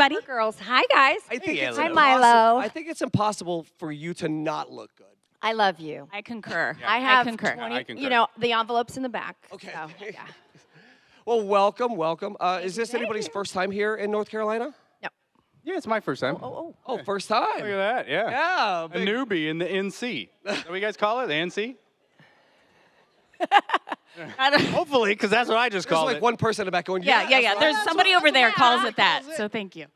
everybody. Girls. Hi, guys. I think it's Hi, Milo. I think it's impossible for you to not look good. I love you. I concur. I have I concur. 20, I concur. you know, the envelope's in the back. Okay. So, yeah. Well, welcome, welcome. Is this anybody's first time here in North Carolina? No. Yeah, it's my first time. Oh. Oh, first time. Look at that, yeah. Yeah. A newbie in the NC. Is that what you guys call it, the NC? Hopefully, because that's what I just There's called like it. one person in the back going, Yeah. that's right. There's somebody over there calls it that. So thank you.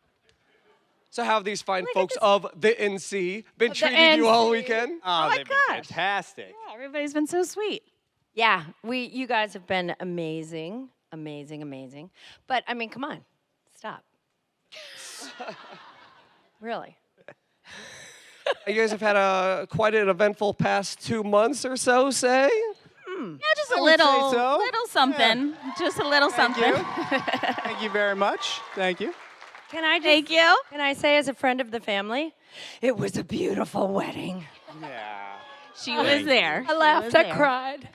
So how have these fine folks of the NC been treating you all weekend? Oh, my they've been gosh. fantastic. Yeah, everybody's been so sweet. Yeah, you guys have been amazing, amazing, amazing. But, I mean, come on. Stop. Really. You guys have had quite an eventful past 2 months or so, say? Yeah, just I a would say little, so. little something. Just a little Thank something. you. Thank you very much. Thank you. Can I just, Thank you. Can I say, as a friend of the family, it was a beautiful wedding. Yeah. She was there. I laughed, I cried.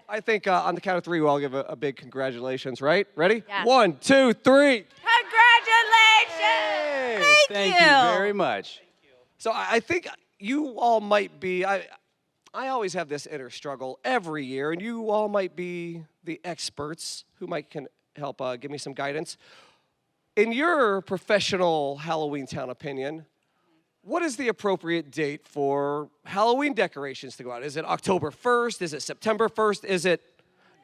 I think on the count of three, we'll all give a big congratulations, right? Ready? Yes. 1, 2, 3. Congratulations! Thank you. you very much. So I think you all might be, I always have this inner struggle every year, and you all might be the experts who can help give me some guidance. In your professional Halloweentown opinion, what is the appropriate date for Halloween decorations to go out? Is it October 1st? Is it September 1st? Is it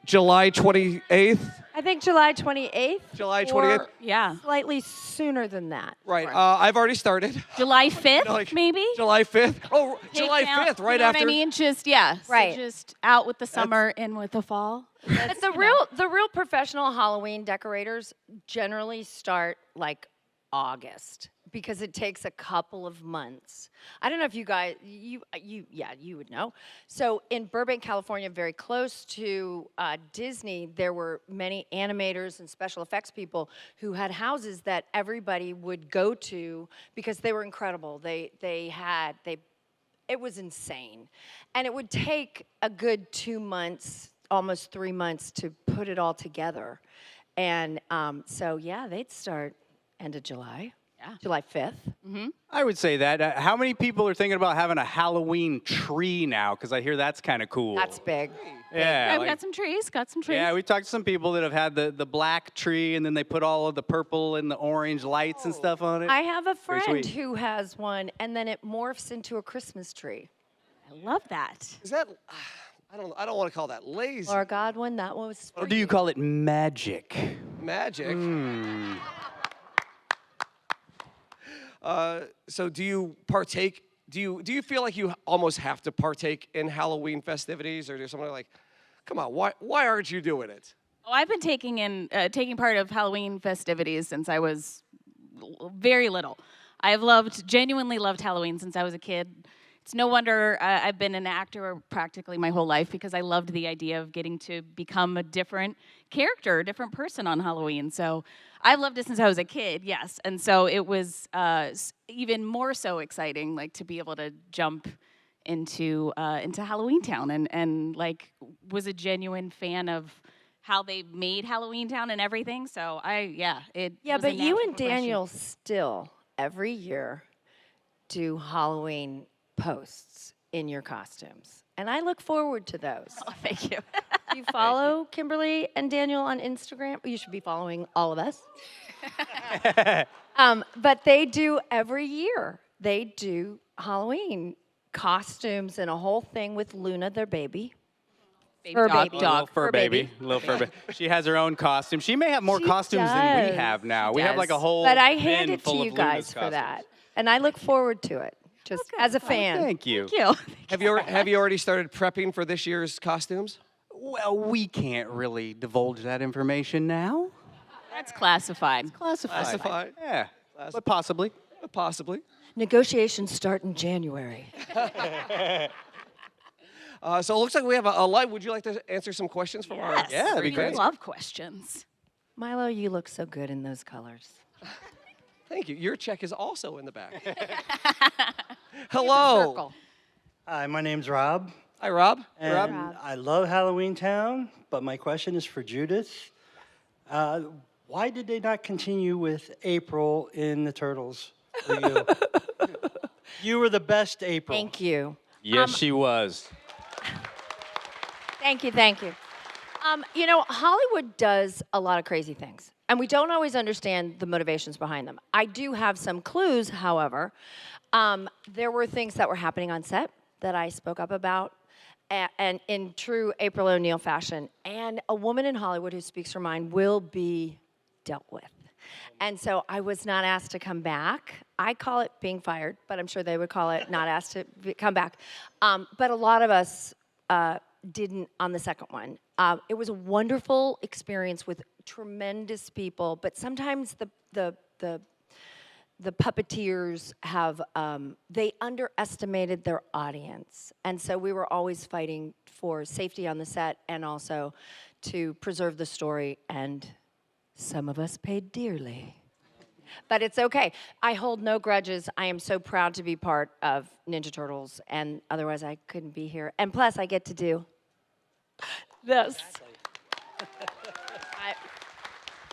July 28th? I think July 28th. July 28th? Or Yeah. slightly sooner than that. Right. I've already started. July 5th, Like, maybe? July 5th? Oh, Take July down- 5th, right you know after. what I mean? Just, yeah. Right. So just out with the summer, in with the fall. But the real professional Halloween decorators generally start like August because it takes a couple of months. I don't know if you guys, you would know. So in Burbank, California, very close to Disney, there were many animators and special effects people who had houses that everybody would go to because they were incredible. It was insane. And it would take a good 2 months, almost 3 months to put it all together. And so, yeah, they'd start end of July. Yeah. July 5th. I would say that. How many people are thinking about having a Halloween tree now? Because I hear that's kind of cool. That's big. Yeah. Yeah, we like- got some trees, Yeah, we talked to some people that have had the black tree, and then they put all of the purple and the orange lights and stuff on it. I have a Very friend sweet. who has one, and then it morphs into a Christmas tree. I love that. Is that, I don't want to call that lazy. Laura Godwin, that one was for Or do you call it magic? Magic. So do you partake, do you feel like you almost have to partake in Halloween festivities, or is somebody like, come on, why aren't you doing it? Oh, I've been taking part of Halloween festivities since I was very little. I've genuinely loved Halloween since I was a kid. It's no wonder I've been an actor practically my whole life because I loved the idea of getting to become a different character, a different person on Halloween. So I've loved it since I was a kid, yes. And so it was even more so exciting, like to be able to jump into Halloweentown and like was a genuine fan of how they made Halloweentown and everything. So Yeah, was a but you natural and progression. Daniel still, every year, do Halloween posts in your costumes. And I look forward to those. Oh, thank you. Do you follow Kimberly and Daniel on Instagram? You should be following all of us. But they do every year. They do Halloween costumes and a whole thing with Luna, their baby. Fur baby. Little fur Fur baby. baby. Little fur baby. She has her own costume. She may have more She costumes than we does. have now. She we have like a does. whole But I bin hand it to full you of guys Luna's for costumes. that. And I look forward to it, just as a fan. Thank you. Thank you. Have you already started prepping for this year's costumes? Well, we can't really divulge that information now. That's classified. Classified. Yeah, but possibly. Possibly. Negotiations start in January. So it looks like we have a live. Would you like to answer some questions from our? Yes. Yeah, that'd be We great. love questions. Milo, you look so good in those colors. Thank you. Your check is also in the back. Hello. Circle. Hi, my name's Rob. Hi, Rob. And Rob. Rob. I love Halloweentown, but my question is for Judith. Why did they not continue with April in the Turtles for you? You were the best April. Thank you. Yes, she was. Thank you, thank you. You know, Hollywood does a lot of crazy things, and we don't always understand the motivations behind them. I do have some clues, however. There were things that were happening on set that I spoke up about, and in true April O'Neil fashion. And a woman in Hollywood who speaks her mind will be dealt with. And so I was not asked to come back. I call it being fired, but I'm sure they would call it not asked to come back. But a lot of us didn't on the second one. It was a wonderful experience with tremendous people, but sometimes the puppeteers have, they underestimated their audience. And so we were always fighting for safety on the set and also to preserve the story, and some of us paid dearly. But it's okay. I hold no grudges. I am so proud to be part of Ninja Turtles, and otherwise I couldn't be here. And plus, I get to do this.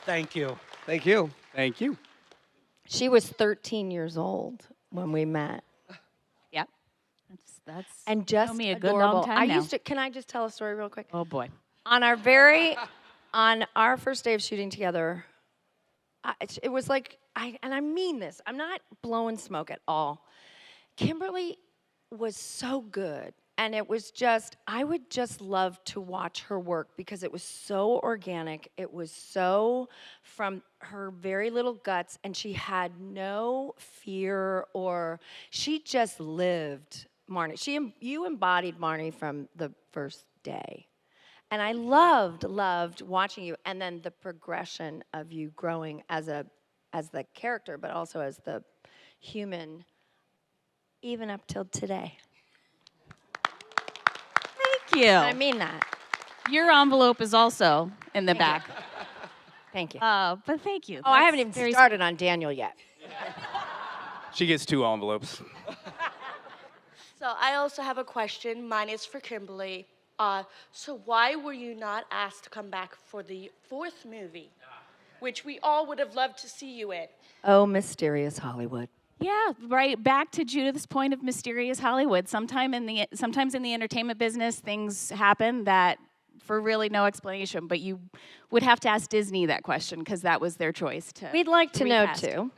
Thank you. Thank you. Thank you. She was 13 years old when we met. Yep. That's And just known me a good adorable. long time now. Can I just tell a story real quick? Oh boy. On our first day of shooting together, it was like, and I mean this, I'm not blowing smoke at all. Kimberly was so good, and it was just, I would just love to watch her work because it was so organic, it was so from her very little guts, and she had no fear, or she just lived Marnie. You embodied Marnie from the first day. And I loved watching you, and then the progression of you growing as the character, but also as the human, even up till today. Thank you. I mean that. Your envelope is also in the back. Thank you. But thank you. I haven't even started on Daniel yet. She gets 2 envelopes. So I also have a question. Mine is for Kimberly. So why were you not asked to come back for the 4th movie, which we all would have loved to see you in? Oh, mysterious Hollywood. Yeah, right. Back to Judith's point of mysterious Hollywood. Sometimes in the entertainment business, things happen that for really no explanation. But you would have to ask Disney that question because that was their choice to. We'd like to know recast. too.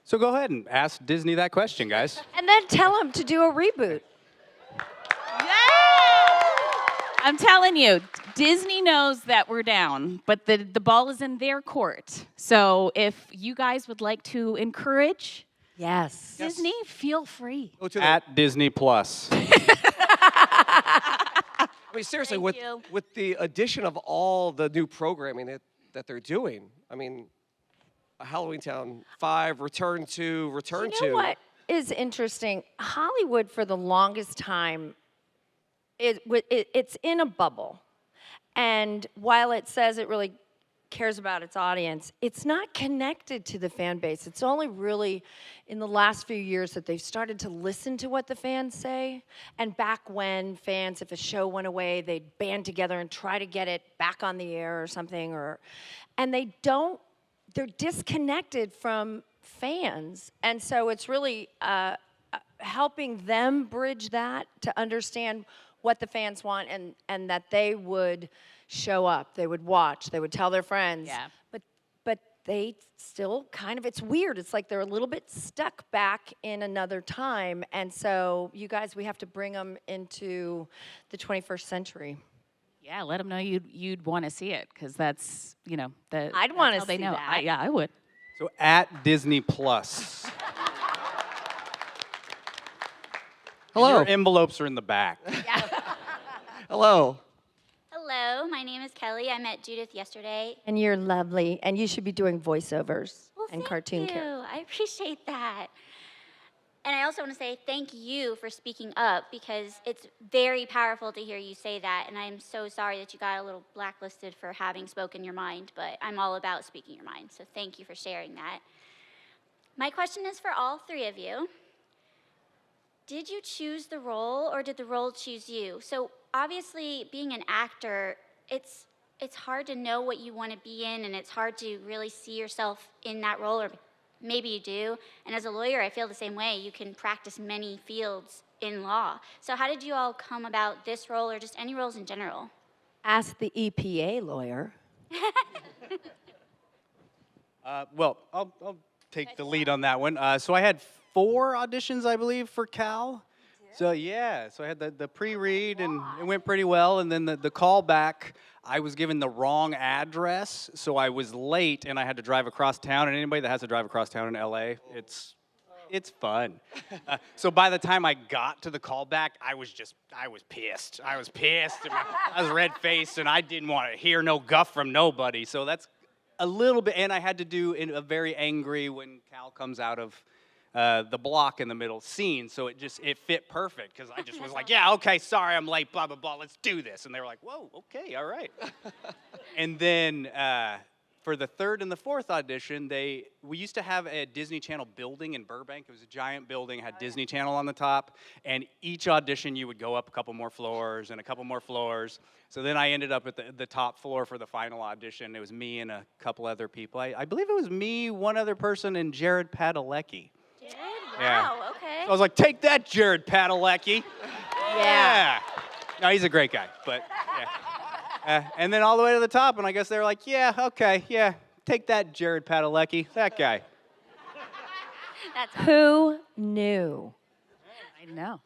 So go ahead and ask Disney that question, guys. And then tell them to do a reboot. I'm telling you, Disney knows that we're down, but the ball is in their court. So if you guys would like to encourage Yes. Disney, feel free. Go to At Disney Plus. I mean, seriously, Thank you. with the addition of all the new programming that they're doing, I mean, Halloweentown 5, Return to. You know what is interesting? Hollywood, for the longest time, it's in a bubble. And while it says it really cares about its audience, it's not connected to the fan base. It's only really in the last few years that they've started to listen to what the fans say. And back when fans, if a show went away, they'd band together and try to get it back on the air or something. And they're disconnected from fans. And so it's really helping them bridge that to understand what the fans want, and that they would show up, they would watch, they would tell their friends. Yeah. But they still kind of, it's weird. It's like they're a little bit stuck back in another time. And so you guys, we have to bring them into the 21st century. Yeah, let them know you'd want to see it because that's I'd wanna they see know. that. Yeah, I would. So at Disney Plus. Hello. Your envelopes are in the back. Hello. Hello, my name is Kelly. I met Judith yesterday. And you're lovely. And you should be doing voiceovers Well, and thank cartoon you. characters. I appreciate that. And I also want to say thank you for speaking up because it's very powerful to hear you say that. And I'm so sorry that you got a little blacklisted for having spoken your mind, but I'm all about speaking your mind. So thank you for sharing that. My question is for all 3 of you. Did you choose the role or did the role choose you? So obviously being an actor, it's it's hard to know what you want to be in, and it's hard to really see yourself in that role, or maybe you do. And as a lawyer, I feel the same way. You can practice many fields in law. So how did you all come about this role, or just any roles in general? Ask the EPA lawyer. Well, I'll take the lead on that one. So I had 4 auditions, I believe, for Cal. So yeah, so I had the pre-read, and it went pretty well. And then the callback, I was given the wrong address, so I was late, and I had to drive across town. And anybody that has to drive across town in LA, it's fun. So by the time I got to the callback, I was pissed. I was pissed. And I was red-faced, and I didn't want to hear no guff from nobody. So that's a little bit, and I had to do a very angry when Cal comes out of the block in the middle scene, so it fit perfect, because I just was like, yeah, okay, sorry, I'm late, blah, blah, blah, let's do this. And they were like, whoa, okay, all right. And then for the 3rd and the 4th audition, we used to have a Disney Channel building in Burbank. It was a giant building, had Disney Channel on the top, and each audition you would go up a couple more floors and a couple more floors. So then I ended up at the top floor for the final audition. It was me and a couple other people. I believe it was me, one other person, and Jared Padalecki. Wow, okay. So I was like, take that, Jared Padalecki. Yeah. No, he's a great guy, but yeah. And then all the way to the top, and I guess they were like, yeah, okay, yeah, take that, Jared Padalecki, that guy. That's Who knew? I know.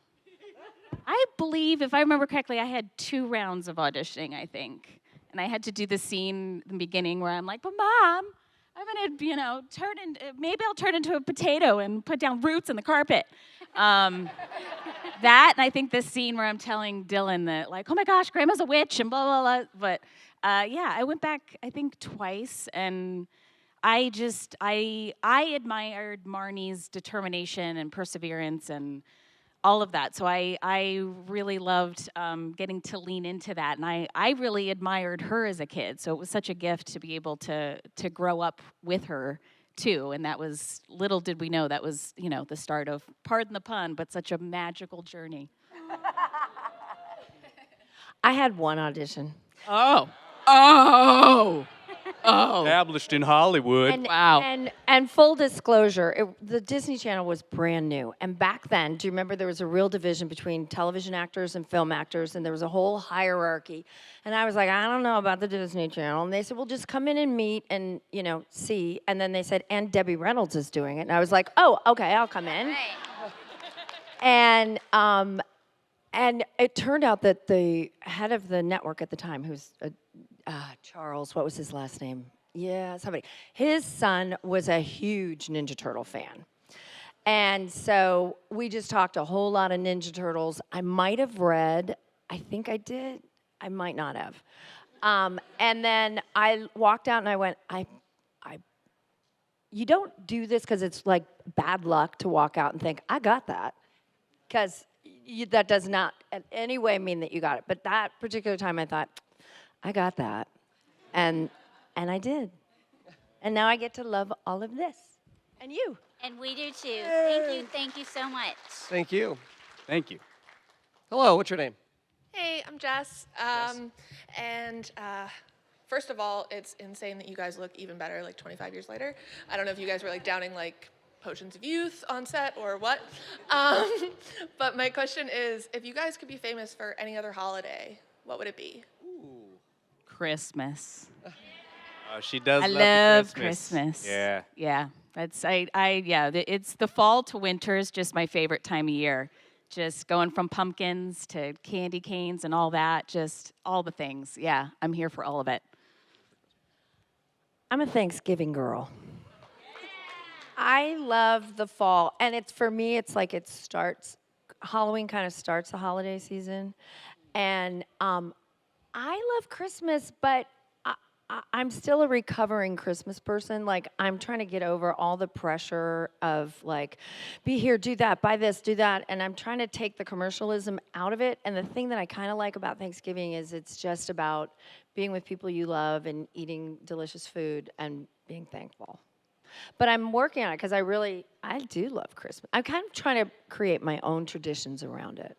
I believe, if I remember correctly, I had 2 rounds of auditioning, I think. And I had to do the scene in the beginning where I'm like, but Mom, I'm gonna, maybe I'll turn into a potato and put down roots in the carpet. That, and I think this scene where I'm telling Dylan that, like, oh my gosh, Grandma's a witch and blah, blah, blah. But yeah, I went back, I think, twice, and I admired Marnie's determination and perseverance and all of that. So I really loved getting to lean into that. And I really admired her as a kid. So it was such a gift to be able to grow up with her too. And that was, little did we know, that was, the start of, pardon the pun, but such a magical journey. I had 1 audition. Oh. Established in Hollywood. And, Wow. And full disclosure, the Disney Channel was brand new. And back then, do you remember there was a real division between television actors and film actors, and there was a whole hierarchy. And I was like, I don't know about the Disney Channel. And they said, well, just come in and meet and, see. And then they said, and Debbie Reynolds is doing it. And I was like, oh, okay, I'll come in. right. And it turned out that the head of the network at the time, who's Charles, what was his last name? Yeah, somebody. His son was a huge Ninja Turtle fan. And so we just talked a whole lot of Ninja Turtles. I might have read, I think I did, I might not have. And then I walked out and I went, you don't do this because it's like bad luck to walk out and think, I got that. Because that does not in any way mean that you got it. But that particular time I thought, I got that. And I did. And now I get to love all of this. And you. And we do too. Thank you so much. Thank you. Thank you. Hello, what's your name? Hey, I'm Jess. And first of all, it's insane that you guys look even better like 25 years later. I don't know if you guys were like downing like potions of youth on set or what. But my question is, if you guys could be famous for any other holiday, what would it be? Christmas. She does I love love Christmas. Christmas. Yeah. Yeah. It's the fall to winter is just my favorite time of year. Just going from pumpkins to candy canes and all that, just all the things. Yeah, I'm here for all of it. I'm a Thanksgiving girl. I love the fall. And for me, it's like Halloween kind of starts the holiday season. And I love Christmas, but I'm still a recovering Christmas person. Like, I'm trying to get over all the pressure of, like, be here, do that, buy this, do that. And I'm trying to take the commercialism out of it. And the thing that I kind of like about Thanksgiving is it's just about being with people you love and eating delicious food and being thankful. But I'm working on it because I do love Christmas. I'm kind of trying to create my own traditions around it.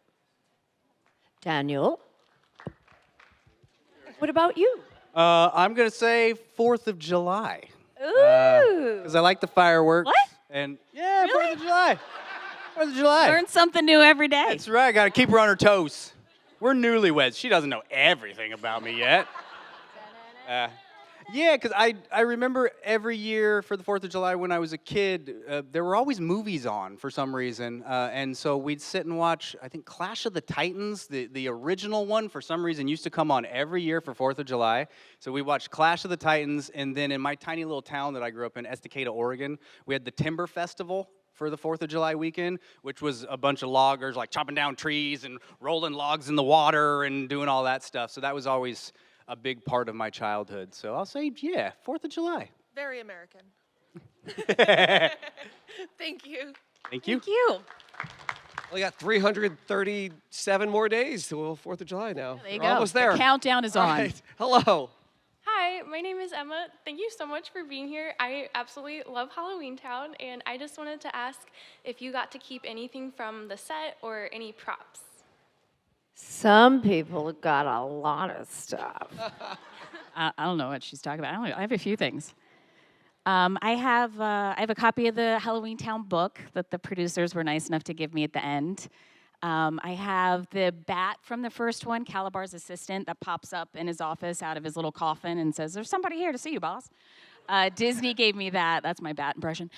Daniel, what about you? I'm gonna say 4th of July. Ooh. Because I like the fireworks. What? And yeah, Really? 4th of July. 4th of July. Learn something new every day. That's right. Got to keep her on her toes. We're newlyweds. She doesn't know everything about me yet. Yeah, because I remember every year for the 4th of July when I was a kid, there were always movies on for some reason. And so we'd sit and watch, I think, Clash of the Titans, the original one, for some reason, used to come on every year for 4th of July. So we watched Clash of the Titans, and then in my tiny little town that I grew up in, Estacada, Oregon, we had the Timber Festival for the 4th of July weekend, which was a bunch of loggers like chopping down trees and rolling logs in the water and doing all that stuff. So that was always a big part of my childhood. So I'll say, yeah, 4th of July. Very American. Thank you. Thank you. Thank you. We got 337 more days till 4th of July now. There you We're go. almost there. The countdown is All on. right. Hello. Hi, my name is Emma. Thank you so much for being here. I absolutely love Halloweentown, and I just wanted to ask if you got to keep anything from the set or any props. Some people got a lot of stuff. I don't know what she's talking about. I have a few things. I have a copy of the Halloweentown book that the producers were nice enough to give me at the end. I have the bat from the first one, Calabar's assistant, that pops up in his office out of his little coffin and says, "There's somebody here to see you, boss." Disney gave me that. That's my bat impression.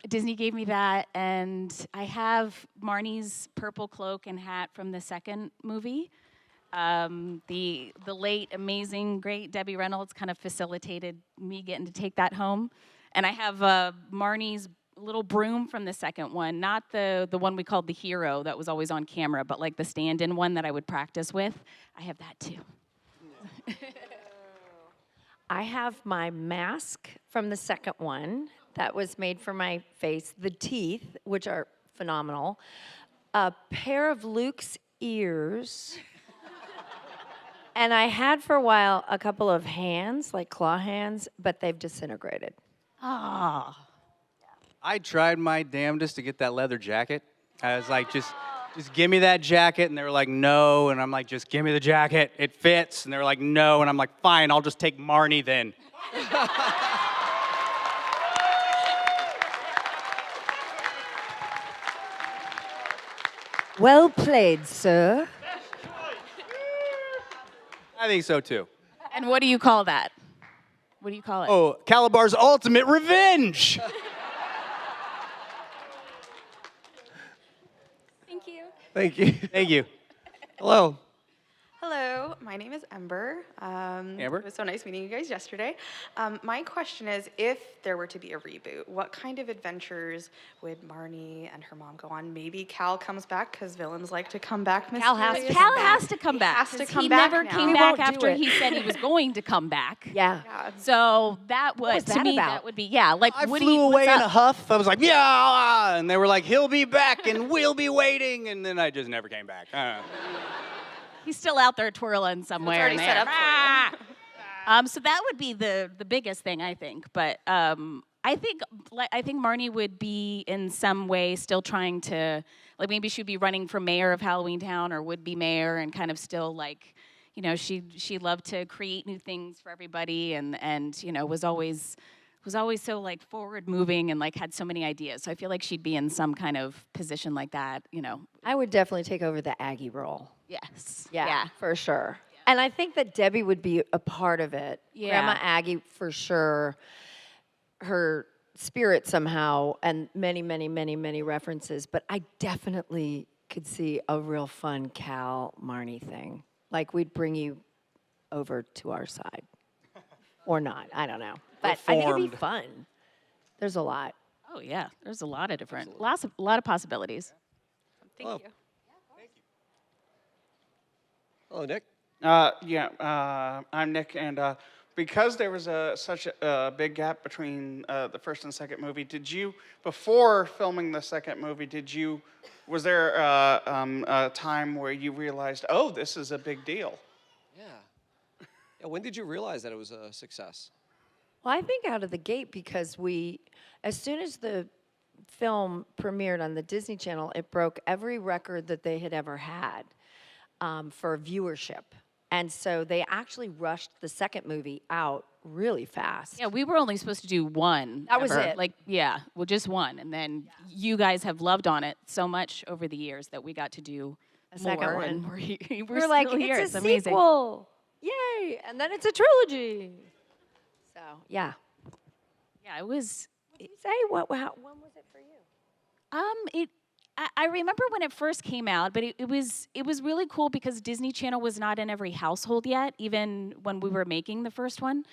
Disney gave me that, and I have Marnie's purple cloak and hat from the second movie. The late, amazing, great Debbie Reynolds kind of facilitated me getting to take that home. And I have Marnie's little broom from the second one, not the one we called the hero that was always on camera, but like the stand-in one that I would practice with. I have that too. I have my mask from the second one that was made for my face, the teeth, which are phenomenal, a pair of Luke's ears, and I had for a while a couple of hands, like claw hands, but they've disintegrated. Ah. I tried my damnedest to get that leather jacket. I was like, just give me that jacket. And they were like, no. And I'm like, just give me the jacket. It fits. And they were like, no. And I'm like, fine, I'll just take Marnie then. Well played, sir. I think so too. And what do you call that? What do you call it? Oh, Calabar's ultimate revenge. Thank you. Thank you. Thank you. Hello. Hello, my name is Ember. Amber? It was so nice meeting you guys yesterday. My question is, if there were to be a reboot, what kind of adventures would Marnie and her mom go on? Maybe Cal comes back, because villains like to come back. Cal has to Cal has to come back. Has to 'cause come he back never now. came He back won't do after it. he said he was going to come back. Yeah. Yeah. So that would, was to that me, about? that would be, yeah, like, I what flew away what's in a up? huff. I was like, yeah. And they were like, he'll be back and we'll be waiting. And then I just never came back. I don't know. He's still out there twirling somewhere. already in set there. up for you. So that would be the biggest thing, I think. But I think Marnie would be in some way still trying to, like, maybe she'd be running for mayor of Halloweentown or would be mayor, and kind of still, like, you know, she loved to create new things for everybody, and you know, was always so, like, forward moving and, like, had so many ideas. So I feel like she'd be in some kind of position like that, you know. I would definitely take over the Aggie role. Yes. Yeah, for sure. And I think that Debbie would be a part of it. Yeah. Grandma Aggie, for sure. Her spirit somehow, and many, many, many, many references. But I definitely could see a real fun Cal Marnie thing. Like, we'd bring you over to our side. Or not, I don't know. But I think it'd be Reformed. fun. There's a lot. Oh yeah, there's a lot of different, a lot of possibilities. Thank Hello. you. Hello, Nick. I'm Nick, and because there was such a big gap between the first and second movie, before filming the second movie, was there a time where you realized, oh, this is a big deal? Yeah. When did you realize that it was a success? Well, I think out of the gate, because as soon as the film premiered on the Disney Channel, it broke every record that they had ever had for viewership. And so they actually rushed the second movie out really fast. Yeah, we were only supposed to do one. That was ever. it. Like, yeah, well, just one. And then you guys have loved on it so much over the years that we got to do A second more. one. And we're We're like, still here. it's a amazing. sequel. Yay. And then it's a trilogy. So, yeah. Yeah, it was. What did you say? When was it for you? I remember when it first came out, but it was really cool because Disney Channel was not in every household yet, even when we were making the first one.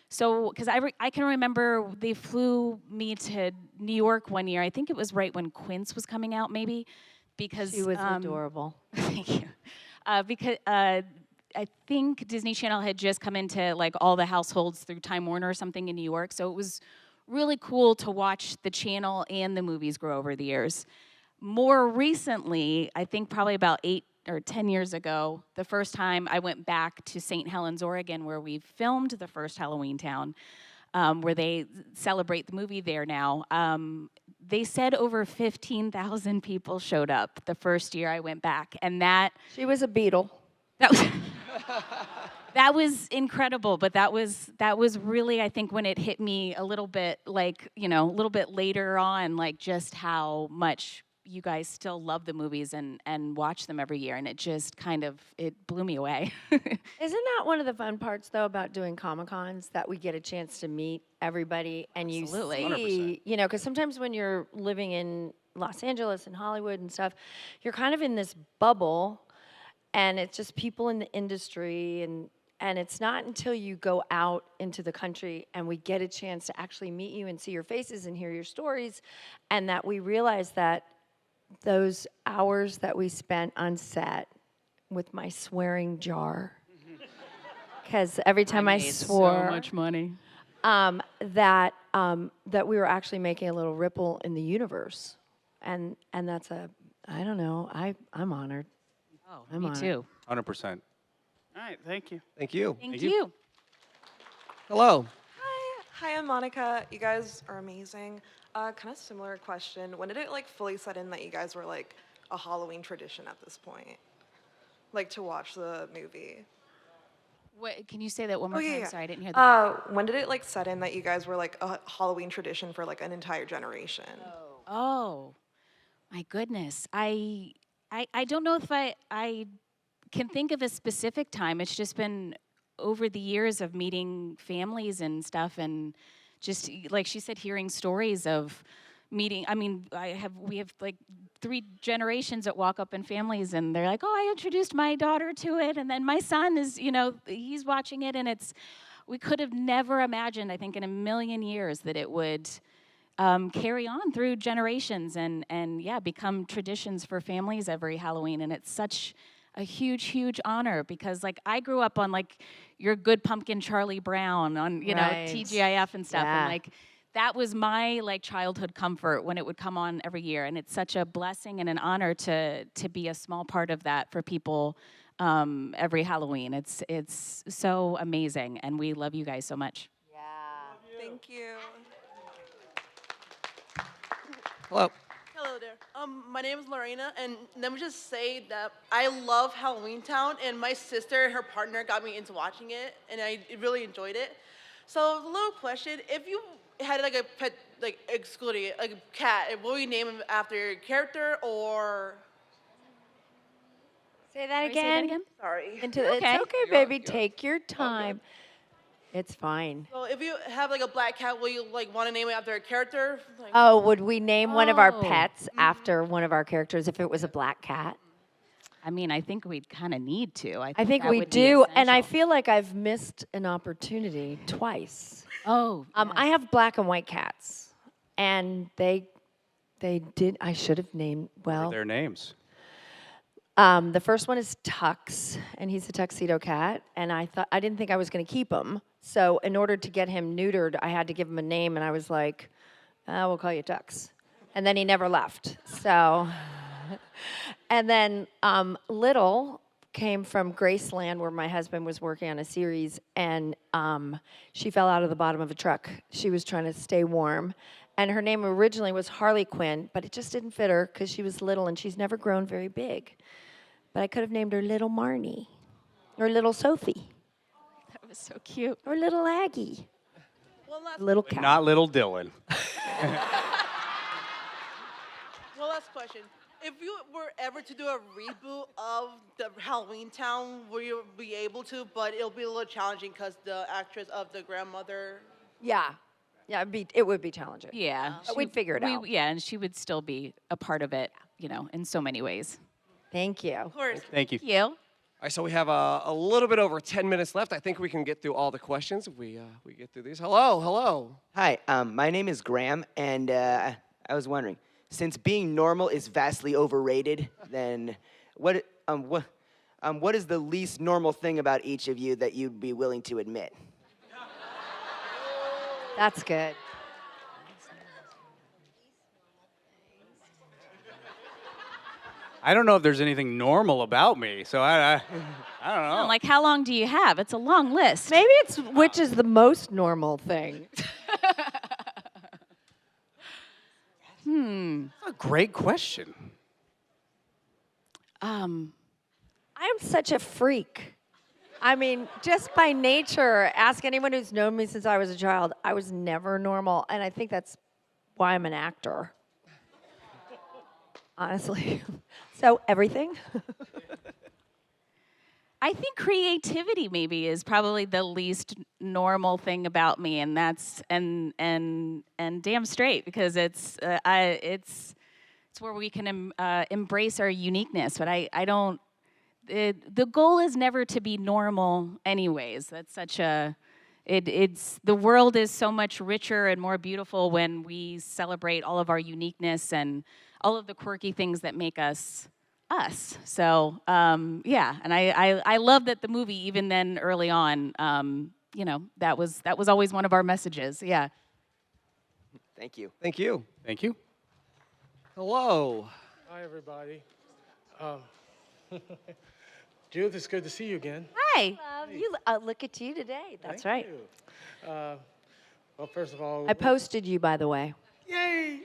So, because I can remember they flew me to New York one year. I think it was right when Quince was coming out, maybe, because She was adorable. Thank you. Because I think Disney Channel had just come into like all the households through Time Warner or something in New York. So it was really cool to watch the channel and the movies grow over the years. More recently, I think probably about 8 or 10 years ago, the first time I went back to St. Helens, Oregon, where we filmed the first Halloweentown, where they celebrate the movie there now. They said over 15,000 people showed up the first year I went back, and that She was a beetle. that was that was incredible. But that was really, I think, when it hit me a little bit, like, you know, a little bit later on, like just how much you guys still love the movies and watch them every year, and it just kind of, it blew me away. Isn't that one of the fun parts, though, about doing Comic-Cons, that we get a chance to meet everybody and you Absolutely. see, you know, because sometimes when you're living in Los Angeles and Hollywood and stuff, you're kind of in this bubble, and it's just people in the industry, and it's not until you go out into the country and we get a chance to actually meet you and see your faces and hear your stories, and that we realize that those hours that we spent on set with my swearing jar, because every time I swore, so much money. that we were actually making a little ripple in the universe, and that's I don't know, I'm honored. Oh, I'm me honored. too. 100%. All right, thank you. Thank you. Thank you. Hello. Hi, I'm Monica. You guys are amazing. Kind of similar question. When did it like fully set in that you guys were like a Halloween tradition at this point? Like to watch the movie? What, can you say that one more time? yeah. Sorry, I didn't hear that. When did it like set in that you guys were like a Halloween tradition for like an entire generation? Oh, my goodness. I don't know if I can think of a specific time. It's just been over the years of meeting families and stuff, and just like she said, hearing stories of meeting. I mean, we have like 3 generations that walk up in families, and they're like, "Oh, I introduced my daughter to it, and then my son is, you know, he's watching it," and we could have never imagined, I think, in a million years that it would carry on through generations and yeah, become traditions for families every Halloween. And it's such a huge, huge honor because like I grew up on like Your Good Pumpkin Charlie Brown on, you know, TGIF and stuff. Yeah. And like that was my like childhood comfort when it would come on every year. And it's such a blessing and an honor to be a small part of that for people every Halloween. It's so amazing, and we love you guys so much. Thank you. Hello. Hello there. My name is Lorena, and let me just say that I love Halloweentown, and my sister and her partner got me into watching it, and I really enjoyed it. So, the little question: if you had like a pet, like excluding like a cat, will you name him after your character or? Say that Sorry, say that again. again? Sorry. It's okay, baby. Take your time. It's fine. So, if you have like a black cat, will you like want to name it after a character? Like, Oh, would we name one of our Oh. pets after one of our characters if it was a black cat? I mean, I think we'd kind of need to. I think that we would be do, and I essential. feel like I've missed an opportunity twice. Oh, I have black and white cats, and they did. I should have named well. Their names. The first one is Tux, and he's a tuxedo cat, and I didn't think I was going to keep him. So in order to get him neutered, I had to give him a name, and I was like, we'll call you Tux. And then he never left. So, and then Little came from Graceland, where my husband was working on a series, and she fell out of the bottom of a truck. She was trying to stay warm. And her name originally was Harley Quinn, but it just didn't fit her because she was little, and she's never grown very big. But I could have named her Little Marnie. Or little Sophie. That was so cute. Or little Aggie. One last, Little cow. Not little Dylan. one last question. If you were ever to do a reboot of the Halloweentown, will you be able to? But it'll be a little challenging because the actress of the grandmother. Yeah. Yeah, it would be challenging. Yeah. But we'd figure it out. Yeah, and she would still be a part of it, you know, in so many ways. Thank you. Of course. Thank you. Thank you. All right, so we have a little bit over 10 minutes left. I think we can get through all the questions if we get through these. Hello. Hi, my name is Graham, and I was wondering, since being normal is vastly overrated, then what is the least normal thing about each of you that you'd be willing to admit? That's good. I don't know if there's anything normal about me, so I don't know. Like, how long do you have? It's a long list. Maybe it's which is the most normal thing. That's a great question. I am such a freak. I mean, just by nature, ask anyone who's known me since I was a child, I was never normal, and I think that's why I'm an actor. Honestly. So, everything. I think creativity maybe is probably the least normal thing about me, and that's and damn straight, because it's where we can embrace our uniqueness. But I don't. The goal is never to be normal, anyways. That's such a. It's the world is so much richer and more beautiful when we celebrate all of our uniqueness and all of the quirky things that make us us. So yeah, and I love that the movie, even then early on, you know, that was always one of our messages. Yeah. Thank you. Thank you. Thank you. Hello. Hi, everybody. Judith, it's good to see you again. Hi. You look at you today. That's right. Thank you. Well, first of all, I posted you, by the way. yay!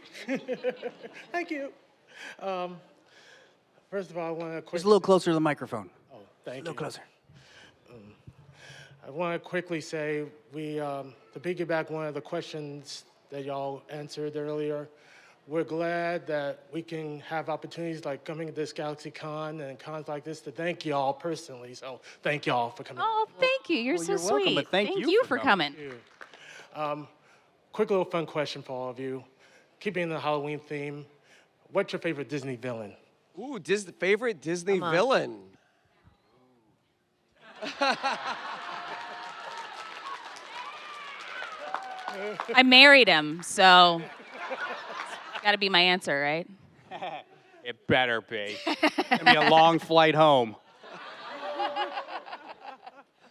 Thank you. First of all, I want to Just a little closer to the microphone. Oh, thank you. A little closer. I want to quickly say to piggyback one of the questions that y'all answered earlier, we're glad that we can have opportunities like coming to this GalaxyCon and cons like this to thank y'all personally. So thank y'all for coming. Oh, thank you. You're Well, so you're welcome, sweet. but thank you for coming. Thank you. Quick little fun question for all of you. Keeping the Halloween theme, what's your favorite Disney villain? Ooh, favorite Disney villain. I married him, so got to be my answer, right? It better be. It's gonna be a long flight home.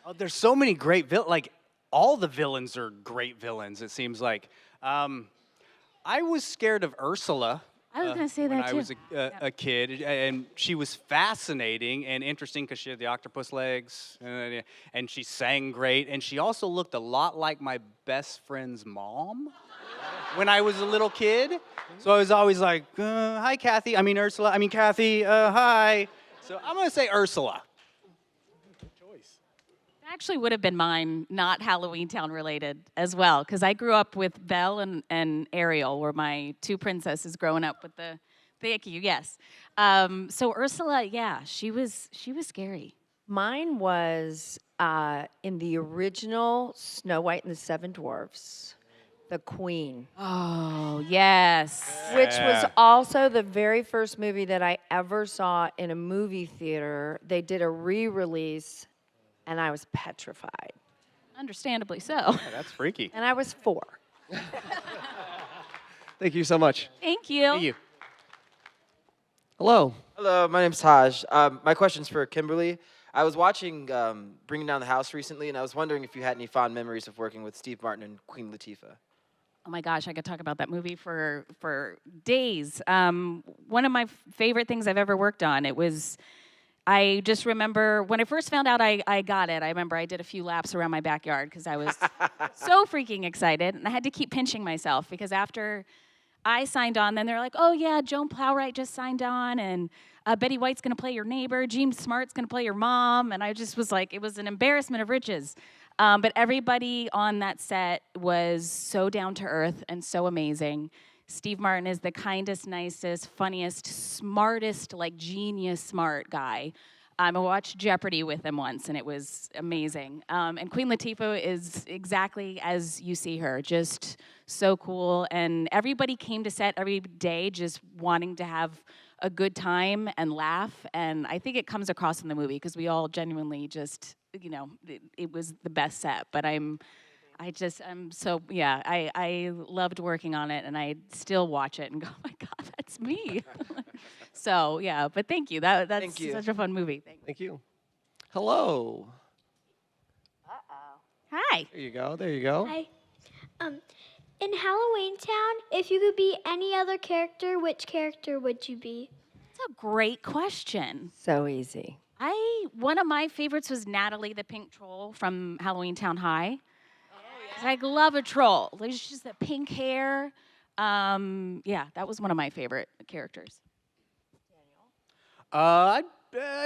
Oh, there's so many great villains. Like, all the villains are great villains, it seems like. I was scared of Ursula. I was going to say when that I too. was a kid, and she was fascinating and interesting because she had the octopus legs, and she sang great, and she also looked a lot like my best friend's mom when I was a little kid. So I was always like, hi, Kathy. I mean, Ursula. I mean, Kathy, hi. So I'm going to say Ursula. Actually would have been mine, not Halloweentown related as well, because I grew up with Belle and Ariel, were my two princesses growing up with the. Thank you. Yes. So Ursula, yeah, she was scary. Mine was in the original Snow White and the Seven Dwarfs, the Queen. Oh yes. Which was also the very first movie that I ever saw in a movie theater. They did a re-release. And I was petrified. Understandably so. Yeah, that's freaky. And I was 4. Thank you so much. Thank you. Thank you. Hello. Hello, my name's Taj. My question's for Kimberly. I was watching Bringing Down the House recently, and I was wondering if you had any fond memories of working with Steve Martin and Queen Latifah. Oh my gosh, I could talk about that movie for days. One of my favorite things I've ever worked on. I just remember when I first found out I got it, I remember I did a few laps around my backyard because I was so freaking excited. And I had to keep pinching myself because after I signed on, then they're like, oh yeah, Joan Plowright just signed on. And Betty White's gonna play your neighbor, James Smart's gonna play your mom, and I just was like, it was an embarrassment of riches. But everybody on that set was so down to earth and so amazing. Steve Martin is the kindest, nicest, funniest, smartest, like genius smart guy. I watched Jeopardy with him once, and it was amazing. And Queen Latifah is exactly as you see her, just so cool. And everybody came to set every day just wanting to have a good time and laugh. And I think it comes across in the movie because we all genuinely just, you know, it was the best set. But I'm so, yeah, I loved working on it, and I still watch it and go, oh my God, that's me. So, yeah, but thank you. That's Thank you. such a fun movie. Thank you. Hello. Hi. There you go. There you go. Hi. In Halloweentown, if you could be any other character, which character would you be? That's a great question. So easy. One of my favorites was Natalie the Pink Troll from Halloweentown High. I love a troll. There's just that pink hair. Yeah, that was one of my favorite characters. I'd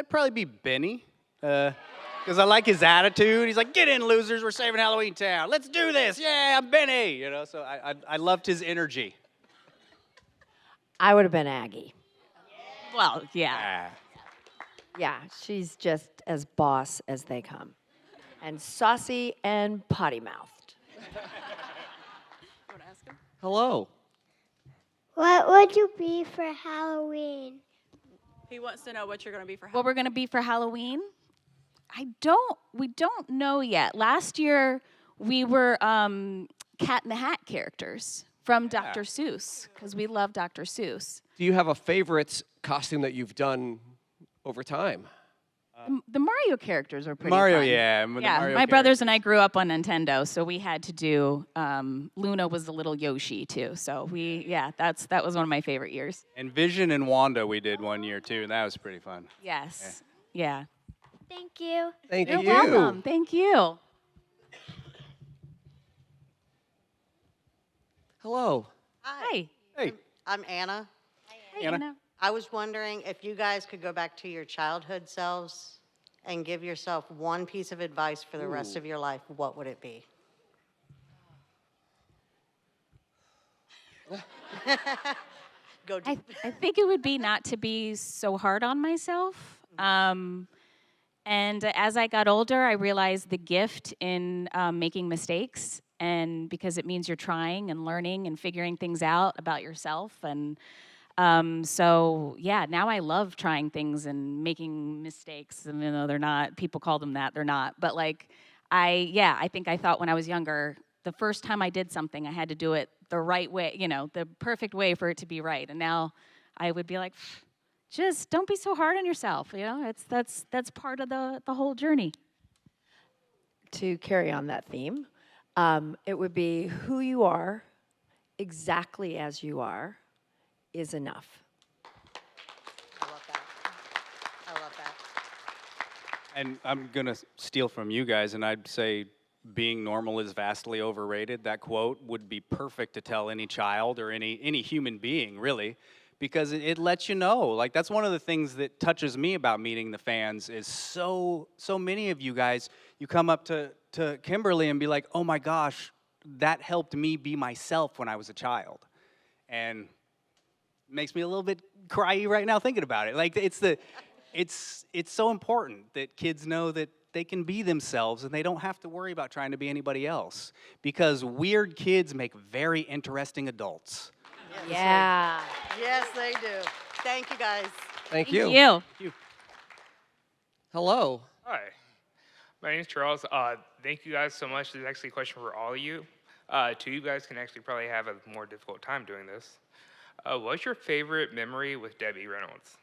probably be Benny, because I like his attitude. He's like, "Get in, losers! We're saving Halloweentown. Let's do this! Yeah, I'm Benny." You know, so I loved his energy. I would have been Aggie. Well, yeah. Yeah, she's just as boss as they come, and saucy and potty mouthed. Hello. What would you be for Halloween? He wants to know what you're going to be for Halloween. What we're gonna be for Halloween? We don't know yet. Last year we were Cat in the Hat characters from Dr. Seuss, because we love Dr. Seuss. Do you have a favorite costume that you've done over time? The Mario characters are pretty Mario, fun. yeah. The Yeah, Mario my brothers and I grew up on Nintendo, so we had to do, Luna was a little Yoshi too, so that was one of my favorite years. And Vision and Wanda we did one year too, and that was pretty fun. Yes, yeah. Thank you. Thank You're you. welcome, thank you. Hello. Hi. Hey. I'm Anna. Hey, Anna. I was wondering if you guys could go back to your childhood selves and give yourself one piece of advice for the rest of your life, what would it be? Go deep. I think it would be not to be so hard on myself. And as I got older, I realized the gift in making mistakes, and because it means you're trying and learning and figuring things out about yourself. And so, yeah, now I love trying things and making mistakes. And, you know, they're not, people call them that, they're not. But like, I think I thought when I was younger, the first time I did something, I had to do it the right way, you know, the perfect way for it to be right. And now I would be like, just don't be so hard on yourself. You know, that's part of the whole journey. To carry on that theme, it would be who you are, exactly as you are, is enough. I love that. I love that. And I'm going to steal from you guys, and I'd say being normal is vastly overrated. That quote would be perfect to tell any child or any human being, really, because it lets you know. Like, that's one of the things that touches me about meeting the fans is so many of you guys, you come up to Kimberly and be like, oh my gosh, that helped me be myself when I was a child. And makes me a little bit cryy right now thinking about it. Like, it's so important that kids know that they can be themselves and they don't have to worry about trying to be anybody else, because weird kids make very interesting adults. Yeah. Yes, they do. Thank you, guys. Thank you. Thank you. Hello. Hi, my name is Charles. Thank you guys so much. This is actually a question for all of you. Two of you guys can actually probably have a more difficult time doing this. What's your favorite memory with Debbie Reynolds?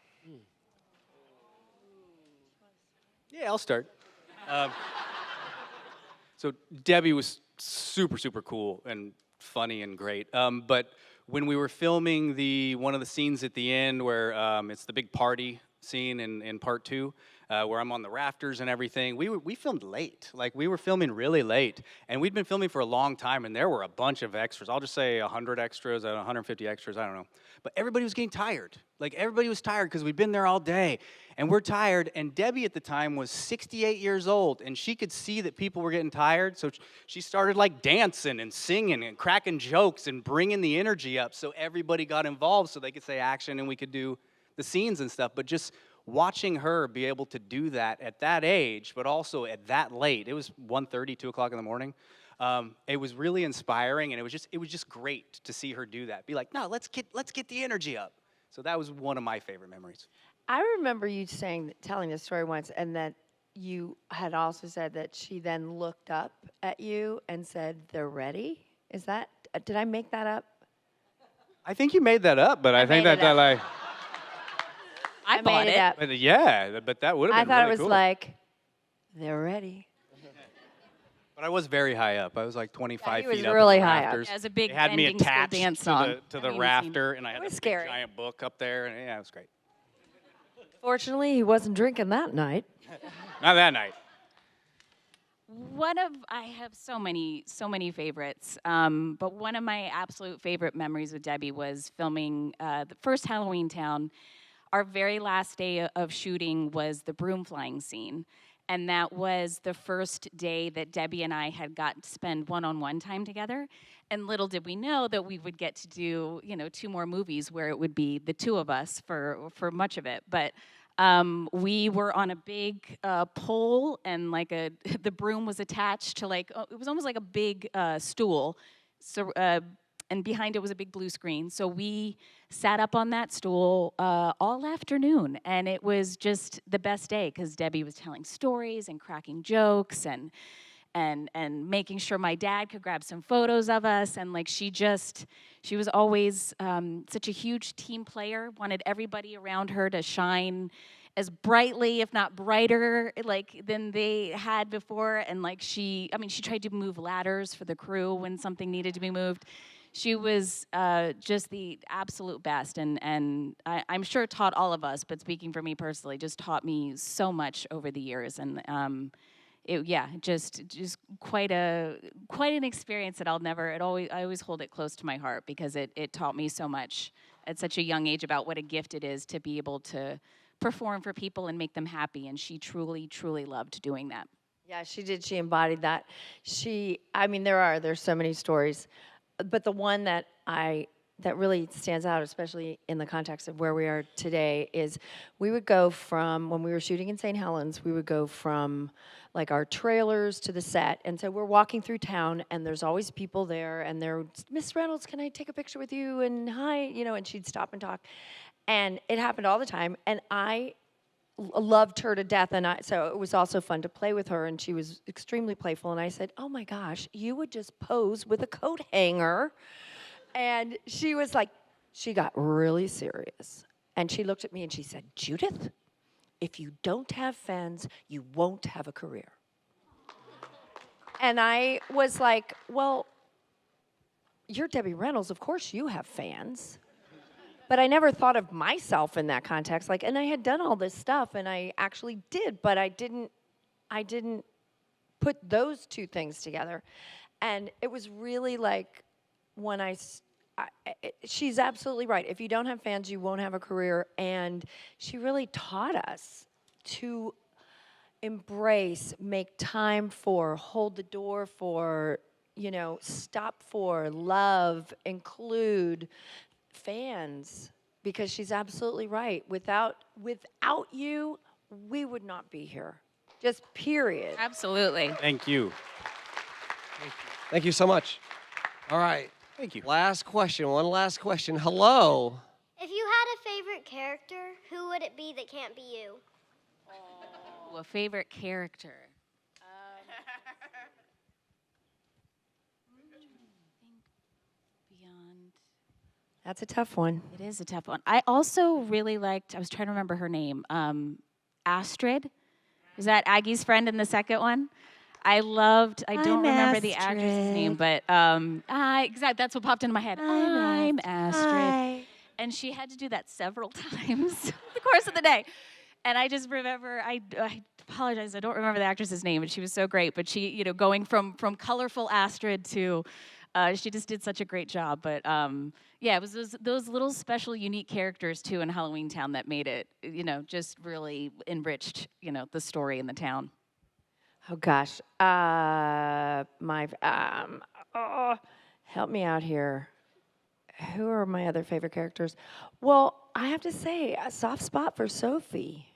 Yeah, I'll start. So Debbie was super, super cool and funny and great. But when we were filming one of the scenes at the end where it's the big party scene in part 2, where I'm on the rafters and everything. We filmed late. Like, we were filming really late, and we'd been filming for a long time, and there were a bunch of extras. I'll just say 100 extras, 150 extras, I don't know. But everybody was getting tired. Like, everybody was tired because we'd been there all day, and we're tired. And Debbie at the time was 68 years old, and she could see that people were getting tired, so she started like dancing and singing and cracking jokes and bringing the energy up so everybody got involved so they could say action and we could do the scenes and stuff. But just watching her be able to do that at that age, but also at that late, it was 1:30, 2 o'clock in the morning. It was really inspiring, and it was just great to see her do that. Be like, no, let's get the energy up. So that was one of my favorite memories. I remember you telling this story once, and that you had also said that she then looked up at you and said, "They're ready." Is that? Did I make that up? I think you made that up, but I think made it that up. like, I bought it. Up. but yeah, but that would have I been thought really it was cool. like, "They're ready." But I was very high up. I was like 25 he was feet up. really in the high up. rafters. Yeah, it was a big They had me ending school attached dance to song. the Haven't even seen rafter, and I had It was a big scary. giant book up there, and yeah, it was great. Fortunately, he wasn't drinking that night. Not that night. I have so many favorites, but one of my absolute favorite memories with Debbie was filming the first Halloweentown. Our very last day of shooting was the broom flying scene, and that was the first day that Debbie and I had got to spend one-on-one time together. And little did we know that we would get to do, 2 more movies where it would be the 2 of us for much of it. But we were on a big pole, and the broom was attached to it was almost like a big stool. So and behind it was a big blue screen. So we sat up on that stool all afternoon, and it was just the best day because Debbie was telling stories and cracking jokes and making sure my dad could grab some photos of us. And she was always such a huge team player, wanted everybody around her to shine as brightly, if not brighter, than they had before. And she tried to move ladders for the crew when something needed to be moved. She was just the absolute best, and I'm sure it taught all of us, but speaking for me personally, just taught me so much over the years. And just quite an experience that I always hold it close to my heart because it taught me so much at such a young age about what a gift it is to be able to perform for people and make them happy, and she truly, truly loved doing that. Yeah, she did. She embodied that. There's so many stories, but the one that really stands out, especially in the context of where we are today, is we would go from, when we were shooting in St. Helens, we would go from our trailers to the set. And so we're walking through town, and there's always people there, and they're, "Miss Reynolds, can I take a picture with you?" And "Hi," and she'd stop and talk. And it happened all the time, and I loved her to death, so it was also fun to play with her, and she was extremely playful. And I said, "Oh my gosh, you would just pose with a coat hanger." And she was like, she got really serious. And she looked at me and she said, "Judith, if you don't have fans, you won't have a career." And I was like, "Well, you're Debbie Reynolds, of course you have fans." But I never thought of myself in that context. And I had done all this stuff, and I actually did, but I didn't put those 2 things together. And it was really when she's absolutely right. If you don't have fans, you won't have a career. And she really taught us to embrace, make time for, hold the door for, stop for, love, include fans, because she's absolutely right. Without you, we would not be here. Just period. Absolutely. Thank you. Thank you so much. All right. Thank you. Last question. One last question. Hello. If you had a favorite character, who would it be that can't be you? A favorite character. Beyond. That's a tough one. It is a tough one. I also really liked, I was trying to remember her name, Astrid. Was that Aggie's friend in the second one? I don't remember the actress's name, but exactly, that's what popped into my head. I'm Astrid. Hi. And she had to do that several times in the course of the day. And I just remember, I apologize, I don't remember the actress's name, but she was so great. But she, going from colorful Astrid to, she just did such a great job. But yeah, it was those little special, unique characters too in Halloweentown that made it, just really enriched, the story in the town. Oh gosh, help me out here. Who are my other favorite characters? Well, I have to say, a soft spot for Sophie.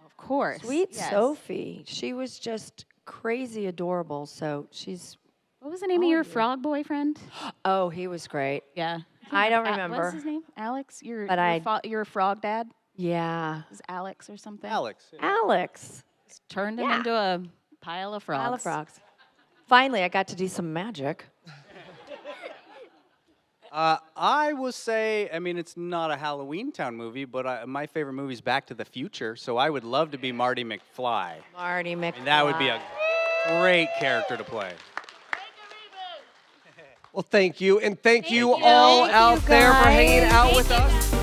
Of course. Sweet yes. Sophie. She was just crazy adorable. So she's. What was the name of your frog boyfriend? Oh, he was great. Yeah. I don't remember. What's his name? Alex? You're a frog dad? Yeah. It was Alex or something? Alex. Alex. Just turned him into a pile of frogs. Pile of frogs. Finally, I got to do some magic. I will say, it's not a Halloweentown movie, but my favorite movie is Back to the Future, so I would love to be Marty McFly. Marty McFly. And that would be a great character to play. Well, thank you. And thank you all out there for hanging out with us.